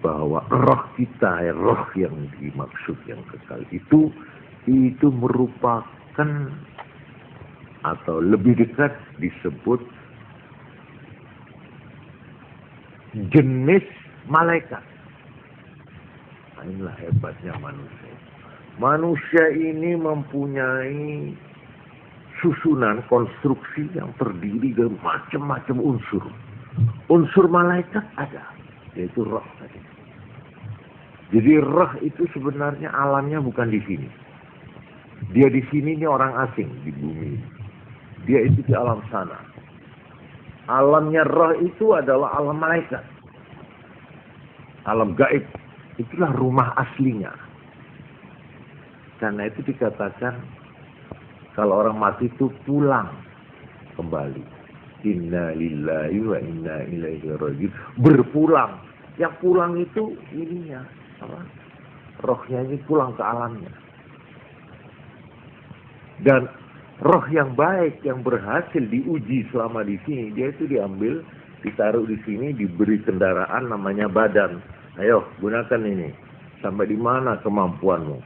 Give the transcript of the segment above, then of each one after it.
bahwa roh kita, roh yang dimaksud yang kekal itu merupakan atau lebih dekat disebut jenis malaikat. Nah, inilah hebatnya manusia. Manusia ini mempunyai susunan konstruksi yang terdiri dari macam-macam unsur. Unsur malaikat ada, yaitu roh tadi. Jadi roh itu sebenarnya alamnya bukan di sini. Dia di sini ini orang asing di bumi. Dia itu di alam sana. Alamnya roh itu adalah alam malaikat. Alam gaib. Itulah rumah aslinya. Karena itu dikatakan kalau orang mati itu pulang kembali. Inna lillahi wa inna ilaihi raji'un. Berpulang. Yang pulang itu ininya. Rohnya ini pulang ke alamnya. Dan roh yang baik yang berhasil diuji selama di sini, dia itu diambil, ditaruh di sini, diberi kendaraan namanya badan. Ayo gunakan ini. Sampai di mana kemampuanmu?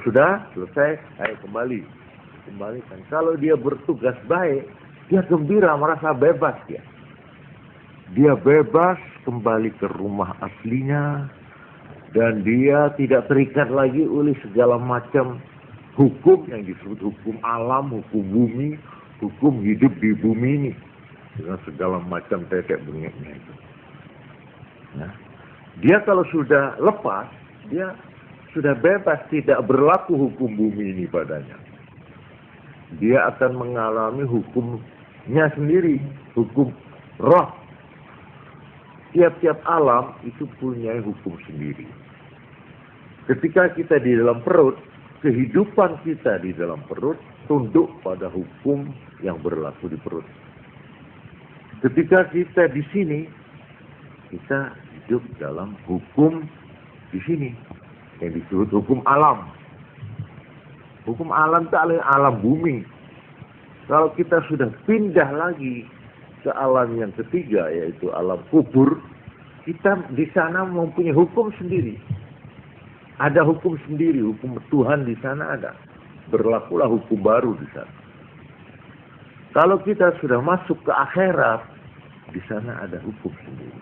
Sudah selesai, ayo kembalikan. Kalau dia bertugas baik, dia gembira, merasa bebas dia. Dia bebas kembali ke rumah aslinya dan dia tidak terikat lagi oleh segala macam hukum yang disebut hukum alam, hukum bumi, hukum hidup di bumi ini dengan segala macam tetek bengeknya itu. Nah, dia kalau sudah lepas, dia sudah bebas, tidak berlaku hukum bumi ini padanya. Dia akan mengalami hukumnya sendiri, hukum roh. Tiap-tiap alam itu punya hukum sendiri. Ketika kita di dalam perut, kehidupan kita di dalam perut tunduk pada hukum yang berlaku di perut. Ketika kita di sini, kita hidup dalam hukum di sini yang disebut hukum alam. Hukum alam itu alam bumi. Kalau kita sudah pindah lagi ke alam yang ketiga, yaitu alam kubur, kita di sana mempunyai hukum sendiri. Ada hukum sendiri, hukum Tuhan di sana ada. Berlakulah hukum baru di sana. Kalau kita sudah masuk ke akhirat, di sana ada hukum sendiri.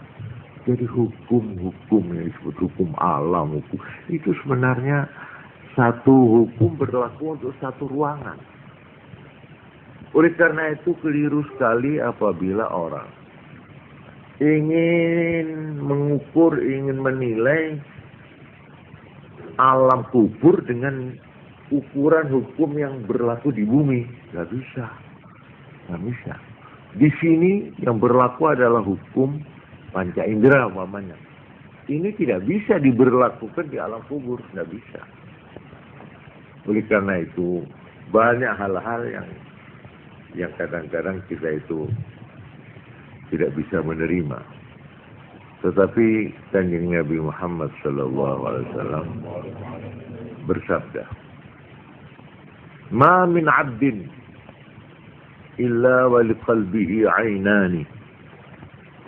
Jadi hukum-hukum yang disebut hukum alam, hukum itu sebenarnya satu hukum berlaku untuk satu ruangan. Oleh karena itu keliru sekali apabila orang ingin mengukur, ingin menilai alam kubur dengan ukuran hukum yang berlaku di bumi. Nggak bisa. Di sini yang berlaku adalah hukum panca indera umpamanya. Ini tidak bisa diberlakukan di alam kubur, nggak bisa. Oleh karena itu banyak hal-hal yang kadang-kadang kita itu tidak bisa menerima. Tetapi Kanjeng Nabi Muhammad SAW bersabda, "Ma min 'abdin illa wa liqalbihi 'ainani."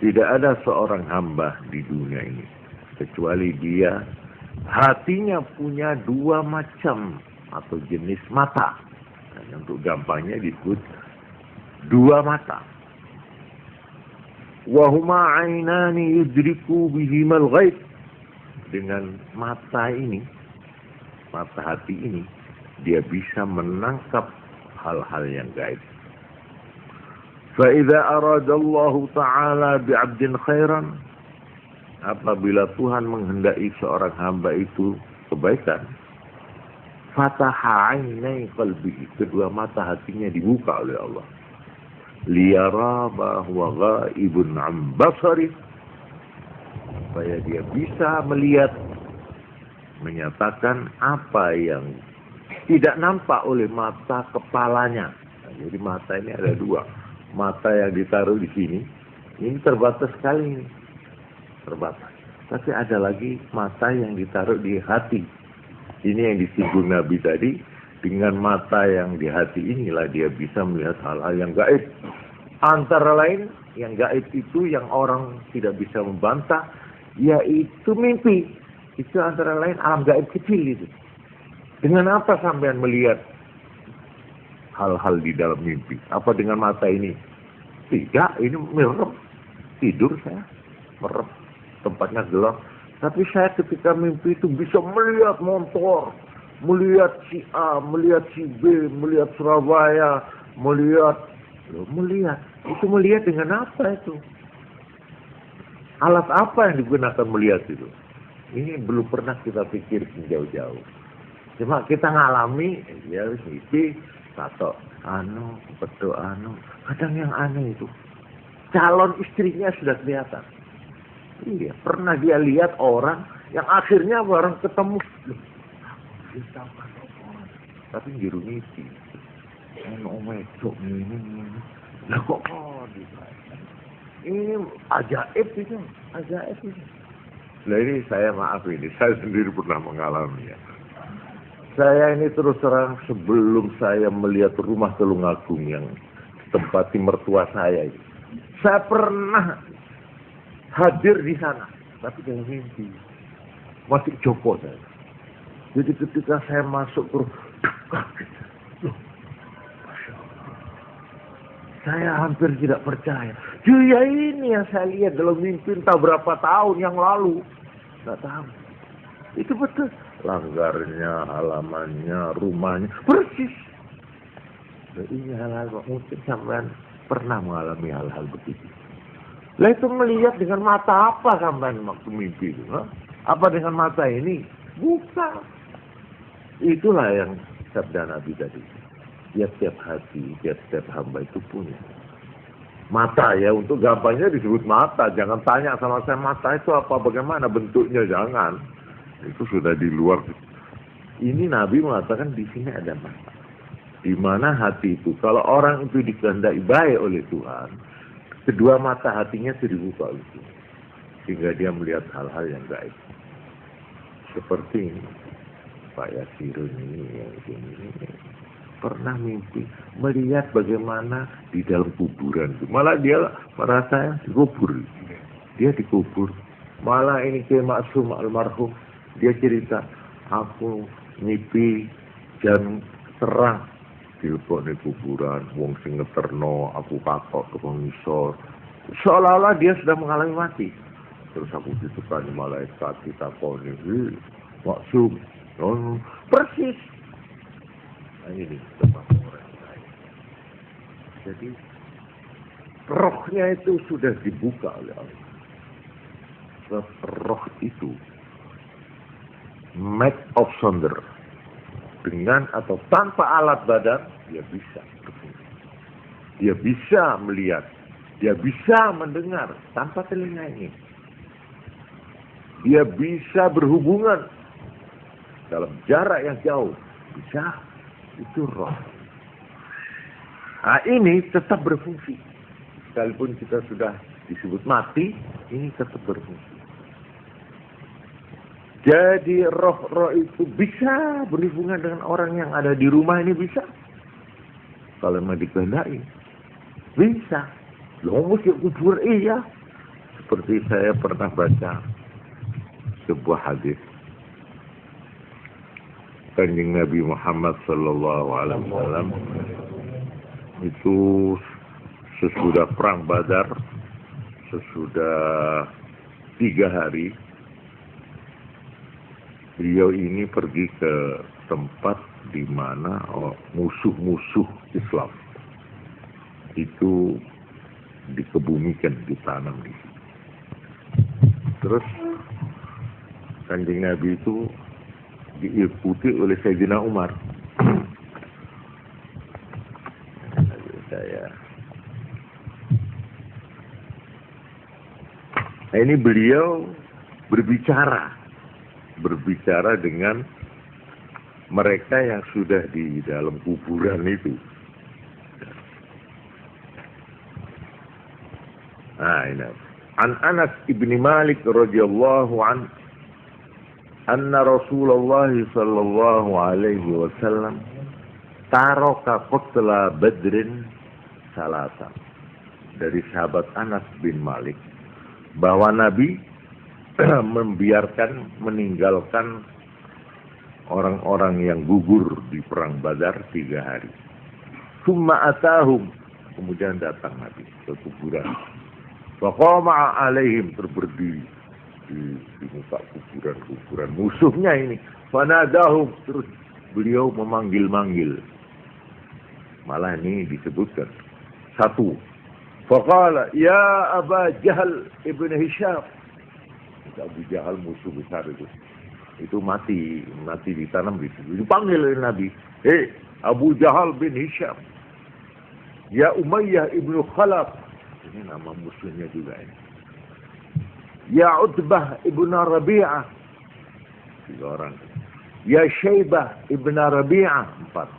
Tidak ada seorang hamba di dunia ini kecuali dia hatinya punya dua macam atau jenis mata. Nah, untuk gampangnya disebut dua mata. Wa huma 'ainani yudriku bihimal ghaib. Dengan mata ini, mata hati ini, dia bisa menangkap hal-hal yang gaib. Fa idza arada Allah Ta'ala bi'abdin khairan, apabila Tuhan menghendaki seorang hamba itu kebaikan, fataha 'ainai qalbi, kedua mata hatinya dibuka oleh Allah. Liyara bahwa ghaibun 'an basari, supaya dia bisa melihat, menyatakan apa yang tidak nampak oleh mata kepalanya. Nah, jadi mata ini ada dua. Mata yang ditaruh di sini, ini terbatas sekali, terbatas. Tapi ada lagi mata yang ditaruh di hati. Ini yang disinggung Nabi tadi, dengan mata yang di hati inilah dia bisa melihat hal-hal yang gaib. Antara lain, yang gaib itu yang orang tidak bisa membantah, yaitu mimpi. Itu antara lain alam gaib kecil itu. Dengan apa sampean melihat hal-hal di dalam mimpi? Apa dengan mata ini? Tidak, ini merem. Tidur saya, merem. Tempatnya gelap. Tapi saya ketika mimpi itu bisa melihat motor, melihat si A, melihat si B, melihat Surabaya, melihat. Itu melihat dengan apa itu? Alat apa yang digunakan melihat itu? Ini belum pernah kita pikir jauh-jauh. Cuma kita ngalami, ya mimpi, tato, betul. Kadang yang aneh itu, calon istrinya sudah kelihatan. Iya, pernah dia lihat orang yang akhirnya bareng ketemu. Tapi jiru mimpi. Nah kok ini ajaib itu. Nah ini saya maaf ini, saya sendiri pernah mengalami ya. Saya ini terus terang sebelum saya melihat rumah Tulungagung yang tempati mertua saya ini. Saya pernah hadir di sana, tapi dalam mimpi. Masih jopo saya. Jadi ketika saya masuk terus, saya hampir tidak percaya. Dia ini yang saya lihat dalam mimpi entah berapa tahun yang lalu. Nggak tahu. Itu betul. Langgarnya, halamannya, rumahnya, persis. Nah, ini hal-hal mungkin sampean pernah mengalami hal-hal begitu. Lah itu melihat dengan mata apa sampean waktu mimpi itu? Ha? Apa dengan mata ini? Bukan. Itulah yang sabda Nabi tadi. Tiap-tiap hati, tiap-tiap hamba itu punya. Mata ya, untuk gampangnya disebut mata. Jangan tanya sama saya mata itu apa, bagaimana bentuknya, jangan. Itu sudah di luar. Ini Nabi mengatakan di sini ada mata. Di mana hati itu, kalau orang itu dikehendaki baik oleh Tuhan, kedua mata hatinya itu dibuka oleh Tuhan. Sehingga dia melihat hal-hal yang gaib. Seperti ini. Pak Yasirun ini pernah mimpi melihat bagaimana di dalam kuburan itu. Malah dia merasa dikubur. Dia dikubur. Malah ini Kiai Maksum almarhum, dia cerita, aku mimpi jam terang dilebok di kuburan, wong sing ngeterno, aku kakok tukang ngisor. Seolah-olah dia sudah mengalami mati. Terus aku ditukani malaikat, ditakoni, Maksum, persis. Nah, ini tempat orang lain. Jadi rohnya itu sudah dibuka oleh Allah. Sebab roh itu made of sonder, dengan atau tanpa alat badan dia bisa berfungsi. Dia bisa melihat, dia bisa mendengar tanpa telinga ini. Dia bisa berhubungan dalam jarak yang jauh, bisa. Itu roh. Nah ini tetap berfungsi. Sekalipun kita sudah disebut mati, ini tetap berfungsi. Jadi roh-roh itu bisa berhubungan dengan orang yang ada di rumah ini, bisa. Kalau memang dikehendaki, bisa. Loh, mesti kubur, iya. Seperti saya pernah baca sebuah hadis. Kanjeng Nabi Muhammad sallallahu alaihi wasallam itu sesudah perang Badar, sesudah 3 hari, beliau ini pergi ke tempat di mana musuh-musuh Islam itu dikebumikan, ditanam di situ. Terus Kanjeng Nabi itu diikuti oleh Sayyidina Umar. Nah ini beliau berbicara dengan mereka yang sudah di dalam kuburan itu. Nah ini An Anas ibni Malik radhiyallahu anhu anna Rasulullah sallallahu alaihi wasallam taraka qatla Badrin salasa. Dari sahabat Anas bin Malik bahwa Nabi meninggalkan orang-orang yang gugur di perang Badar 3 hari. Summa atahum, kemudian datang Nabi ke kuburan. Faqama alaihim, berdiri di muka kuburan musuhnya ini. Fanadahum, terus beliau memanggil-manggil. Malah ini disebutkan. 1. Faqala ya Aba Jahal ibn Hisham. Abu Jahal musuh besar itu. Itu mati ditanam di situ. Dipanggil oleh Nabi. Hei Abu Jahal bin Hisham. Ya Umayyah ibnu Khalaf. Ini nama musuhnya juga ini. Ya Utbah ibnu Rabi'ah. 3 orang. Ya Syaibah ibnu Rabi'ah. 4.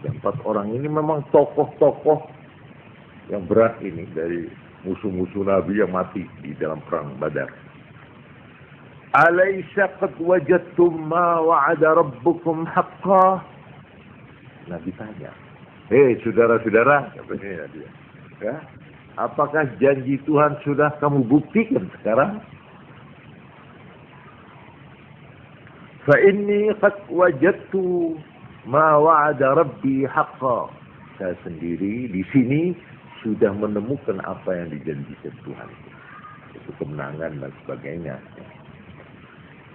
Dan 4 orang ini memang tokoh-tokoh yang berat ini dari musuh-musuh Nabi yang mati di dalam perang Badar. Alaysa qad wajadtum ma wa'ada rabbukum haqqan? Nabi tanya. Hei saudara-saudara, katanya dia. Ya, apakah janji Tuhan sudah kamu buktikan sekarang? Fa inni qad wajadtu ma wa'ada rabbi haqqan. Saya sendiri di sini sudah menemukan apa yang dijanjikan Tuhan. Itu kemenangan dan sebagainya.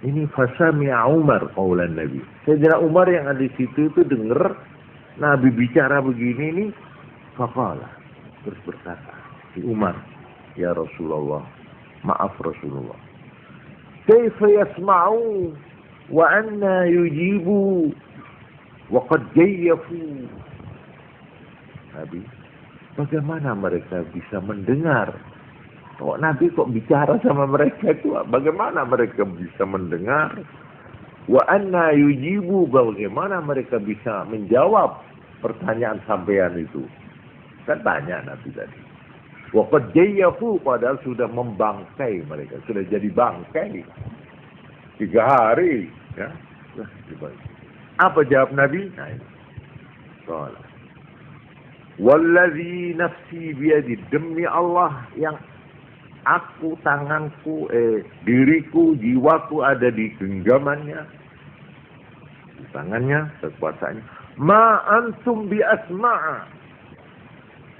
Ini fasami'a Umar qaulan Nabi. Sayyidina Umar yang ada di situ itu dengar Nabi bicara begini nih, faqala, terus berkata, si Umar, ya Rasulullah, maaf Rasulullah. Kaifa yasma'u wa anna yujibu wa qad jayyafu. Nabi, bagaimana mereka bisa mendengar? Kok Nabi kok bicara sama mereka itu? Bagaimana mereka bisa mendengar? Wa anna yujibu, bagaimana mereka bisa menjawab pertanyaan sampean itu? Kan tanya Nabi tadi. Wa qad jayyafu, padahal sudah membangkai mereka, sudah jadi bangkai. 3 hari, ya. Apa jawab Nabi? Nah, ini. Soal. Wallazi nafsi biyadi, demi Allah yang aku, tanganku, diriku, jiwaku ada di genggamannya, di tangannya, kekuasaannya. Ma antum bi asma'a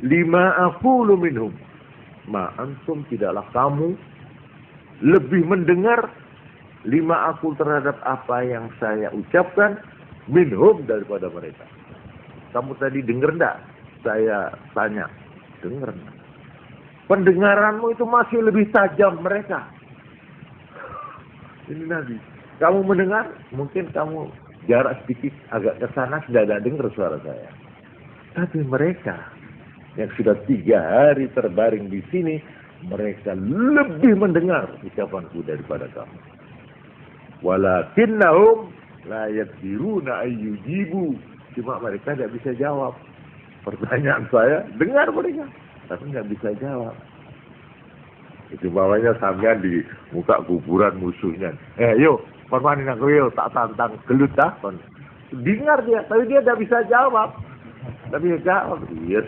lima aqulu minhum. Ma antum, tidaklah kamu lebih mendengar lima aqul terhadap apa yang saya ucapkan minhum daripada mereka. Kamu tadi dengar enggak? Saya tanya, dengar enggak? Pendengaranmu itu masih lebih tajam mereka. Ini Nabi. Kamu mendengar, mungkin kamu jarak sedikit agak ke sana sudah ada dengar suara saya. Tapi mereka yang sudah 3 hari terbaring di sini, mereka lebih mendengar ucapanku daripada kamu. Walakinnahum la yaqdiruna ayyujibu. Cuma mereka tidak bisa jawab pertanyaan saya. Dengar mereka, tapi nggak bisa jawab. Itu bawahnya sampean di muka kuburan musuhnya. Yuk, permanen aku yuk, tak tantang gelut dah. Dengar dia, tapi dia tidak bisa jawab. Tapi dia jawab, iya,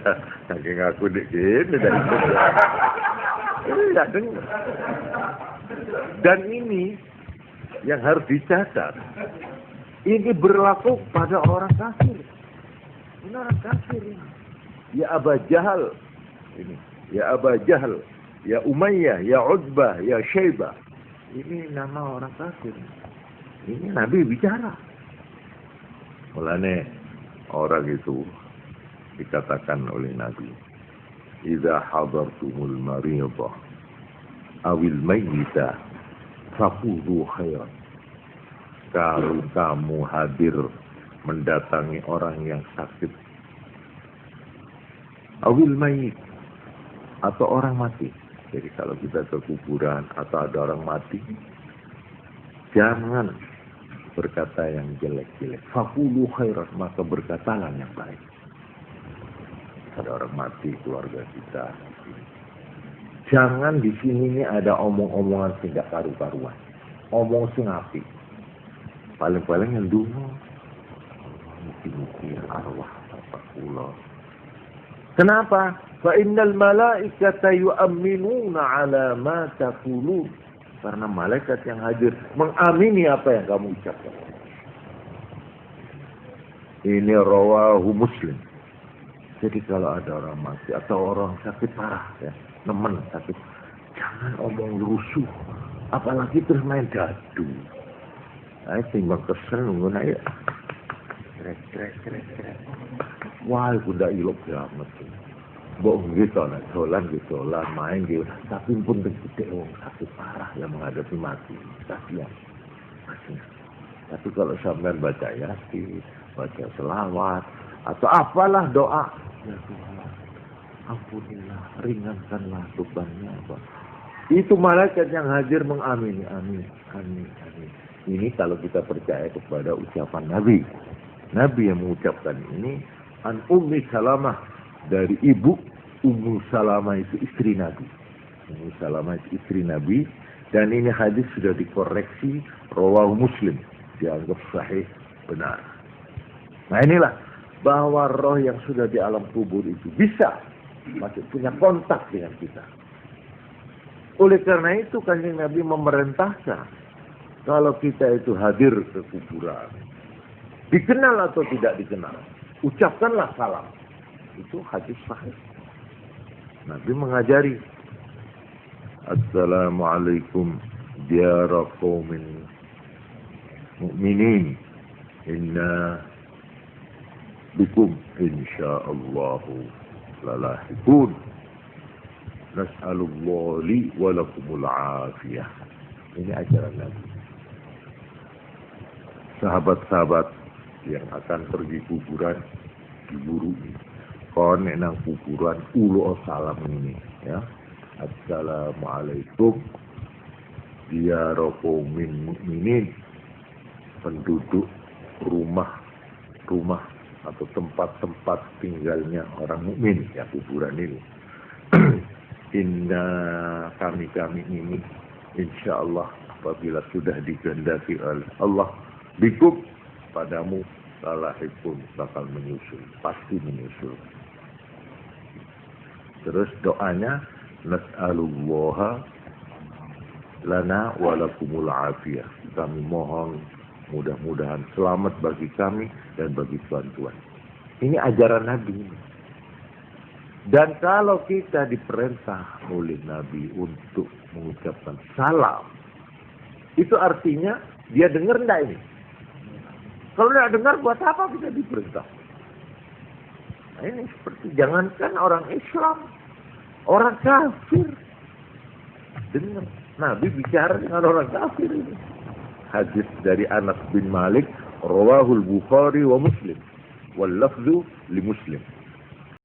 saking aku gini dari tidak dengar. Dan ini yang harus dicatat. Ini berlaku pada orang kafir. Ini orang kafir ini. Ya Aba Jahal, ini. Ya Aba Jahal, ya Umayyah, ya Utbah, ya Syaibah. Ini nama orang kafir. Ini Nabi bicara. Mulanya orang itu dikatakan oleh Nabi, "Idza hadartumul maridah awil mayyita faqulu khairan." Kalau kamu hadir mendatangi orang yang sakit, awil mayyit, atau orang mati. Jadi kalau kita ke kuburan atau ada orang mati, jangan berkata yang jelek-jelek. Faqulu khairan, maka berkatalah yang baik. Ada orang mati keluarga kita. Jangan di sini ini ada omong-omongan sing gak karu-karuan. Omong sing apik. Paling-paling yang dulu mungkin arwah bapak kula Kenapa? Fa innal malaikata yu'minuna ala ma taqulun. Karena malaikat yang hadir mengamini apa yang kamu ucapkan. Ini rawahu Muslim. Jadi kalau ada orang mati atau orang sakit parah ya, nemen sakit, jangan omong rusuh, apalagi terus main gaduh. Ayo timbang kesel nunggu naik. Krek. Wah, bunda ilok banget. Mbok gitu nak dolan main gitu. Tapi pun gede wong sakit parah yang menghadapi mati. Kasihan. Tapi kalau sampean baca Yasin, baca selawat atau apalah doa, ya Tuhan, ampunilah, ringankanlah bebannya apa. Itu malaikat yang hadir mengamini, amin. Ini kalau kita percaya kepada ucapan Nabi. Nabi yang mengucapkan ini, an Ummi Salamah, dari ibu Ummu Salamah itu istri Nabi. Ummu Salamah itu istri Nabi. Dan ini hadis sudah dikoreksi, rawahu Muslim, dianggap sahih, benar. Nah inilah bahwa roh yang sudah di alam kubur itu bisa masih punya kontak dengan kita. Oleh karena itu Kanjeng Nabi memerintahkan kalau kita itu hadir ke kuburan, dikenal atau tidak dikenal, ucapkanlah salam. Itu hadis sahih. Nabi mengajari, Assalamualaikum diyara qaumin mu'minin inna bikum insyaallahu lalahikun nas'alullah li walakumul afiyah. Ini ajaran Nabi. Sahabat-sahabat yang akan pergi kuburan diburu kon nang kuburan ulo salam ini ya. Assalamualaikum diyara qaumin mukminin, penduduk rumah atau tempat-tempat tinggalnya orang mukmin ya kuburan ini. Inna kami ini insyaallah apabila sudah dikehendaki oleh Allah bikum padamu salahipun bakal menyusul, pasti menyusul. Terus doanya nas'alullaha lana walakumul afiyah. Kami mohon mudah-mudahan selamat bagi kami dan bagi tuan-tuan. Ini ajaran Nabi. Dan kalau kita diperintah oleh Nabi untuk mengucapkan salam, itu artinya dia dengar enggak ini? Kalau tidak dengar, buat apa kita diperintah? Nah, ini seperti jangankan orang Islam, orang kafir dengar. Nabi bicara dengan orang kafir ini. Hadis dari Anas bin Malik, rawahul Bukhari wa Muslim, wal lafzu li Muslim.